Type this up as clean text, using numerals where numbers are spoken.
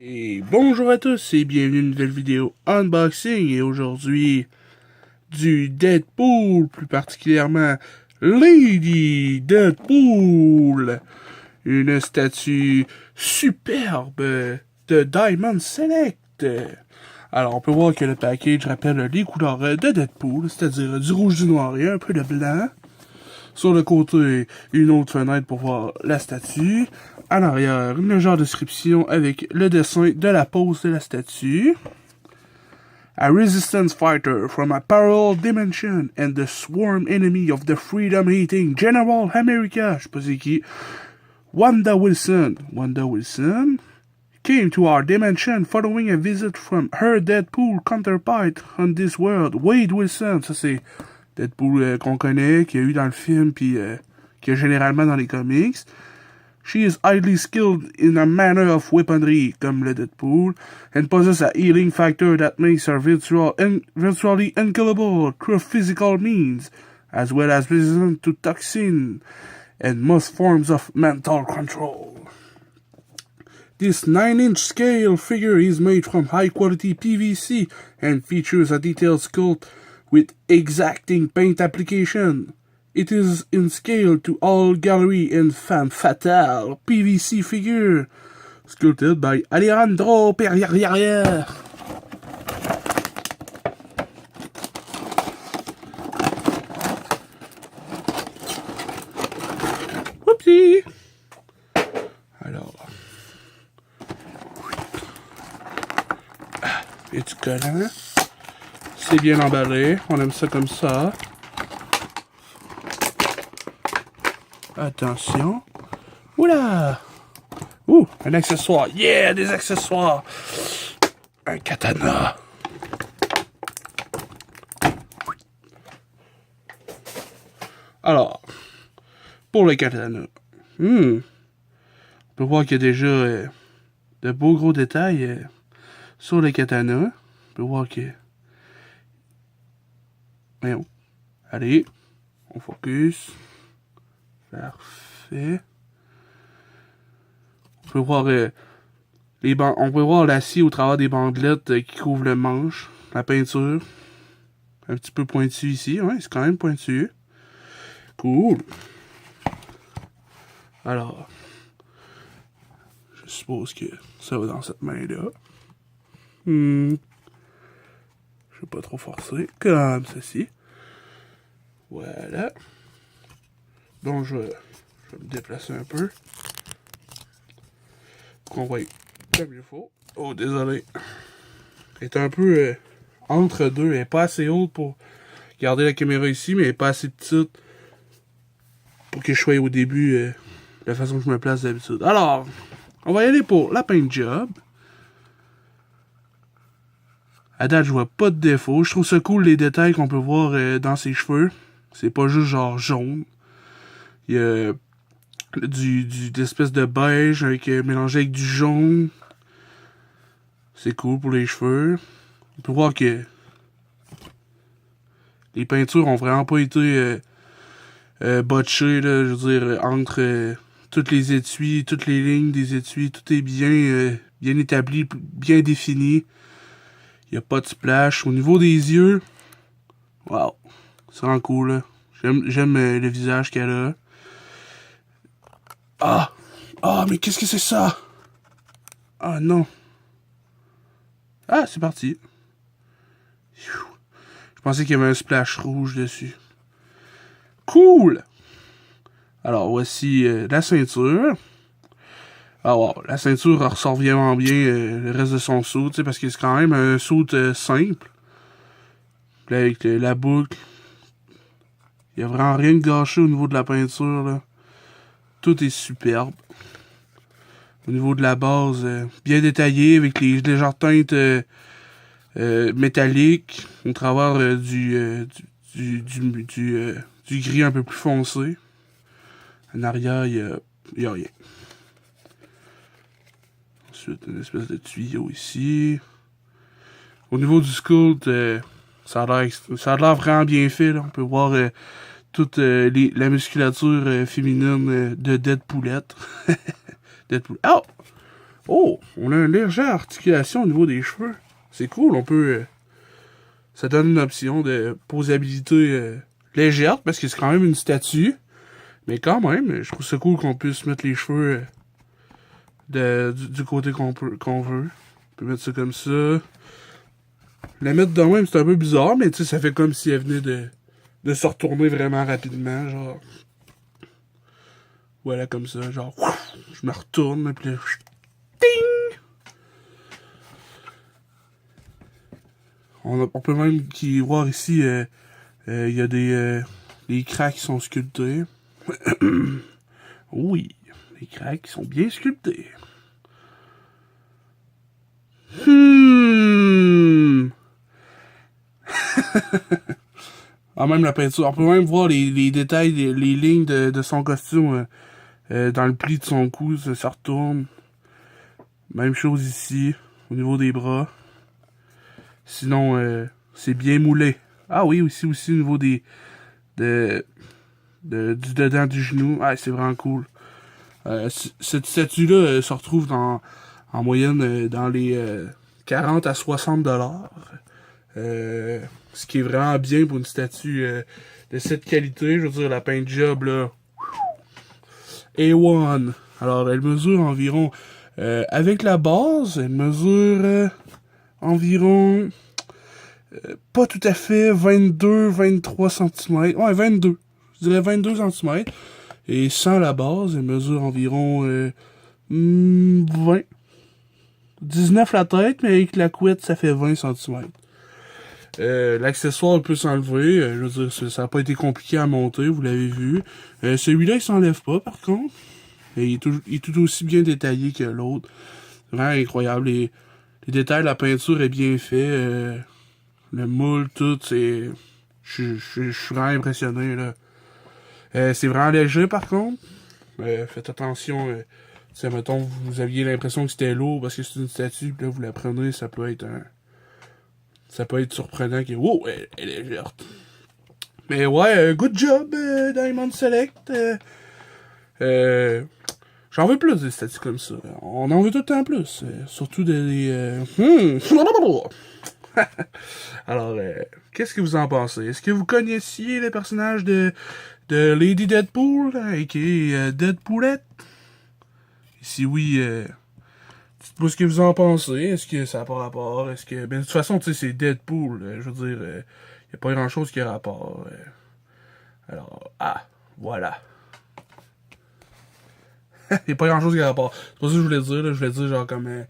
Et bonjour à tous et bienvenue à une nouvelle vidéo unboxing et aujourd'hui du Deadpool, plus particulièrement Lady Deadpool, une statue superbe de Diamond Select. Alors on peut voir que le package rappelle les couleurs de Deadpool, c'est-à-dire du rouge, du noir et un peu de blanc. Sur le côté, une autre fenêtre pour voir la statue. En arrière, une légère description avec le dessin de la pose de la statue. A resistance fighter from a parallel dimension and the sworn enemy of the freedom-hating General America. Je sais pas c'est qui. Wanda Wilson came to our dimension following a visit from her Deadpool counterpart on this world, Wade Wilson. Ça c'est Deadpool qu'on connaît, qu'il y a eu dans le film, puis qu'il y a généralement dans les comics. She is highly skilled in a manner of weaponry, comme le Deadpool, and possesses a healing factor that makes her virtually unkillable through physical means, as well as resistant to toxin and most forms of mental control. This 9-inch scale figure is made from high-quality PVC and features a detailed sculpt with exacting paint application. It is in scale to all gallery and femme fatale PVC figure, sculpted by Alejandro Pereira. Whoopsie! Alors, et du collant. C'est bien emballé, on aime ça comme ça. Attention. Oula! Ouh, un accessoire. Yeah, des accessoires. Un katana. Alors, pour le katana. On peut voir qu'il y a déjà de beaux gros détails sur le katana. On peut voir que... Voyons. Allez, on focus. Parfait. On peut voir on peut voir l'acier au travers des bandelettes qui couvrent le manche, la peinture. Un petit peu pointu ici, ouais, c'est quand même pointu. Cool. Alors, je suppose que ça va dans cette main-là. Je vais pas trop forcer, comme ceci. Voilà. Donc, je vais me déplacer un peu. Pour qu'on voie comme il faut. Oh, désolé. Elle est un peu entre deux. Elle est pas assez haute pour garder la caméra ici, mais elle est pas assez petite pour que je sois au début de la façon que je me place d'habitude. Alors, on va y aller pour la paint job. À date, je vois pas de défaut. Je trouve ça cool les détails qu'on peut voir dans ses cheveux. C'est pas juste genre jaune. Il y a d'espèce de beige mélangé avec du jaune. C'est cool pour les cheveux. On peut voir que les peintures ont vraiment pas été botchées, là, je veux dire, entre toutes les étuis, toutes les lignes des étuis, tout est bien établi, bien défini. Il n'y a pas de splash. Au niveau des yeux, wow, c'est vraiment cool, là. J'aime le visage qu'elle a. Ah, mais qu'est-ce que c'est ça? Ah, non. Ah, c'est parti. Je pensais qu'il y avait un splash rouge dessus. Cool! Alors, voici la ceinture. Alors, la ceinture ressort vraiment bien le reste de son saut, tu sais, parce que c'est quand même un saut simple. Puis là, avec la boucle. Il n'y a vraiment rien de gâché au niveau de la peinture, là. Tout est superbe. Au niveau de la base, bien détaillé avec les légères teintes métalliques au travers du gris un peu plus foncé. En arrière, il y a rien. Ensuite, une espèce de tuyau ici. Au niveau du sculpt, ça a l'air vraiment bien fait, là. On peut voir toute la musculature féminine de Deadpoolette. Deadpool. Oh! Oh, on a une légère articulation au niveau des cheveux. C'est cool, on peut... ça donne une option de posabilité légère, parce que c'est quand même une statue. Mais quand même, je trouve ça cool qu'on puisse mettre les cheveux du côté qu'on veut. On peut mettre ça comme ça. La mettre de même, c'est un peu bizarre, mais tu sais, ça fait comme si elle venait de se retourner vraiment rapidement, genre. Voilà, comme ça, genre, ouf, je me retourne, puis là, ting! On peut même voir ici, il y a des cracks qui sont sculptés. Oui, les cracks qui sont bien sculptés. Ah, même la peinture. On peut même voir les détails, les lignes de son costume dans le pli de son cou, ça retourne. Même chose ici, au niveau des bras. Sinon, c'est bien moulé. Ah oui, aussi au niveau du dedans du genou. Ah, c'est vraiment cool. Cette statue-là se retrouve en moyenne dans les 40 à 60 $. Ce qui est vraiment bien pour une statue de cette qualité. Je veux dire, la paint job, là, A1. Alors, elle mesure environ, avec la base, elle mesure environ, pas tout à fait 22-23 cm. Ouais, 22. Je dirais 22 cm. Et sans la base, elle mesure environ 20. 19 la tête, mais avec la couette, ça fait 20 cm. L'accessoire peut s'enlever. Je veux dire, ça n'a pas été compliqué à monter, vous l'avez vu. Celui-là, il s'enlève pas, par contre. Et il est tout aussi bien détaillé que l'autre. Vraiment incroyable. Les détails, la peinture est bien fait. Le moule, tout, c'est... Je suis vraiment impressionné, là. C'est vraiment léger, par contre. Faites attention. Si, mettons, vous aviez l'impression que c'était lourd parce que c'est une statue, puis là, vous la prenez, ça peut être surprenant que... Wow, elle est légère. Mais ouais, good job, Diamond Select. J'en veux plus des statues comme ça. On en veut tout le temps plus. Surtout des... Alors, qu'est-ce que vous en pensez? Est-ce que vous connaissiez le personnage de Lady Deadpool, qui est Deadpoolette? Si oui, dites-moi ce que vous en pensez. Est-ce que ça n'a pas rapport? Est-ce que... Ben, de toute façon, tu sais, c'est Deadpool. Je veux dire, il n'y a pas grand-chose qui a rapport. Alors, voilà. Il n'y a pas grand-chose qui a rapport. C'est pas ça que je voulais dire. Là. Je voulais dire, genre, comme...